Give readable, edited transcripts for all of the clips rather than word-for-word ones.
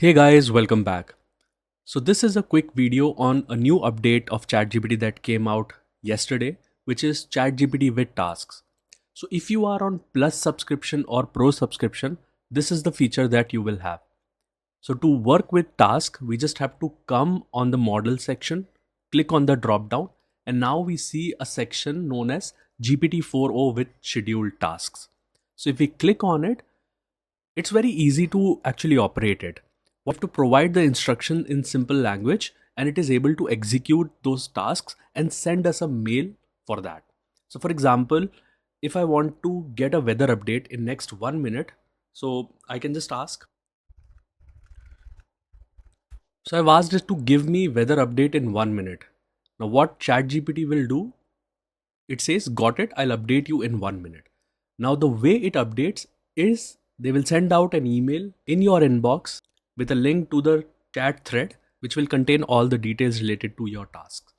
Hey guys, welcome back. So this is a quick video on a new update of ChatGPT that came out yesterday, which is ChatGPT with tasks. So if you are on Plus subscription or Pro subscription, this is the feature that you will have. So to work with task, we just have to come on the model section, click on the drop down, and now we see a section known as GPT-4o with scheduled tasks. So if we click on it, it's very easy to actually operate it. We have to provide the instruction in simple language and it is able to execute those tasks and send us a mail for that. So for example, if I want to get a weather update in next 1 minute, so I can just ask. So I've asked it to give me weather update in 1 minute. Now what ChatGPT will do? It says, got it, I'll update you in 1 minute. Now the way it updates is they will send out an email in your inbox with a link to the chat thread, which will contain all the details related to your task.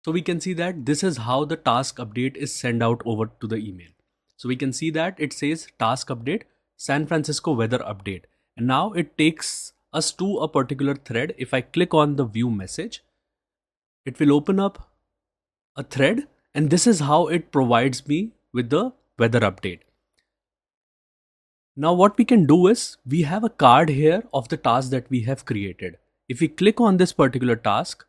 So we can see that this is how the task update is sent out over to the email. So we can see that it says task update, San Francisco weather update. And now it takes us to a particular thread. If I click on the view message, it will open up a thread and this is how it provides me with the weather update. Now what we can do is, we have a card here of the task that we have created. If we click on this particular task,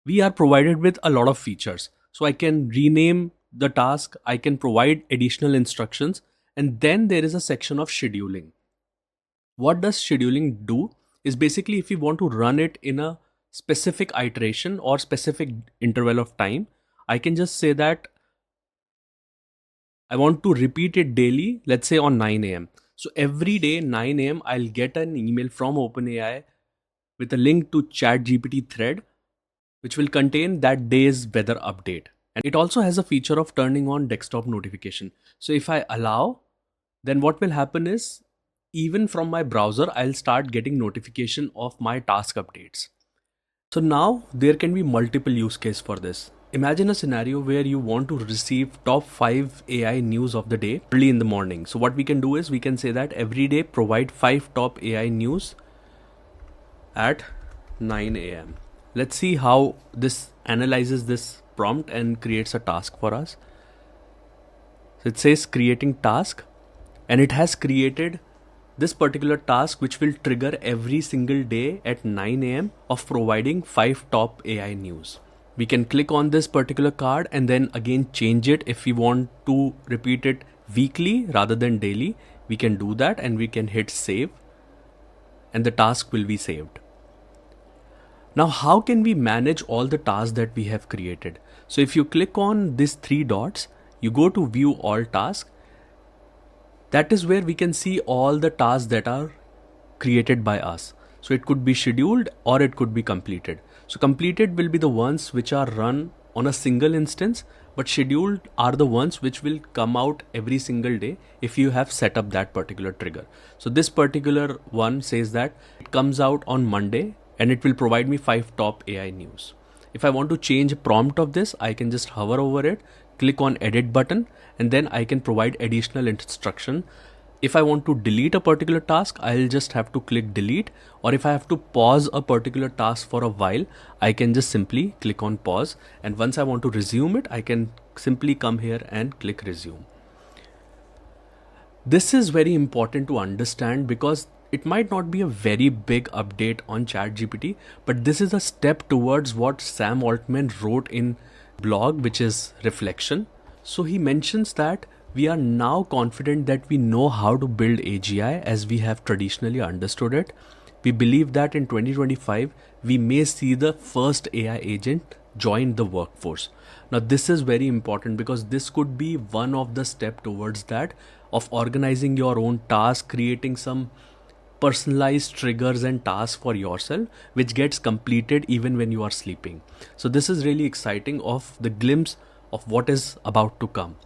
we are provided with a lot of features. So I can rename the task, I can provide additional instructions, and then there is a section of scheduling. What does scheduling do? Is basically if we want to run it in a specific iteration or specific interval of time, I can just say that I want to repeat it daily, let's say on 9 a.m. So every day 9 a.m. I'll get an email from OpenAI with a link to ChatGPT thread, which will contain that day's weather update. And it also has a feature of turning on desktop notification. So if I allow, then what will happen is, even from my browser, I'll start getting notification of my task updates. So now there can be multiple use cases for this. Imagine a scenario where you want to receive top 5 AI news of the day early in the morning. So what we can do is we can say that every day provide 5 top AI news at 9 a.m. Let's see how this analyzes this prompt and creates a task for us. So it says creating task and it has created this particular task which will trigger every single day at 9 a.m. of providing 5 top AI news. We can click on this particular card and then again change it. If we want to repeat it weekly rather than daily, we can do that and we can hit save and the task will be saved. Now how can we manage all the tasks that we have created? So if you click on these 3 dots, you go to view all tasks. That is where we can see all the tasks that are created by us. So it could be scheduled or it could be completed. So completed will be the ones which are run on a single instance, but scheduled are the ones which will come out every single day if you have set up that particular trigger. So this particular one says that it comes out on Monday and it will provide me 5 top AI news. If I want to change a prompt of this, I can just hover over it, click on edit button, and then I can provide additional instruction. If I want to delete a particular task, I'll just have to click delete, or if I have to pause a particular task for a while, I can just simply click on pause, and once I want to resume it, I can simply come here and click resume. This is very important to understand because it might not be a very big update on ChatGPT, but this is a step towards what Sam Altman wrote in blog, which is Reflection. So he mentions that we are now confident that we know how to build AGI as we have traditionally understood it. We believe that in 2025, we may see the first AI agent join the workforce. Now this is very important because this could be one of the steps towards that, of organizing your own task, creating some personalized triggers and tasks for yourself, which gets completed even when you are sleeping. So this is really exciting, of the glimpse of what is about to come.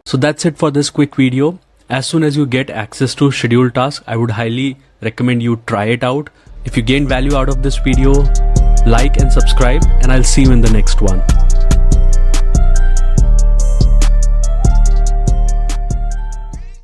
So that's it for this quick video. As soon as you get access to scheduled tasks, I would highly recommend you try it out. If you gain value out of this video, like and subscribe, and I'll see you in the next one.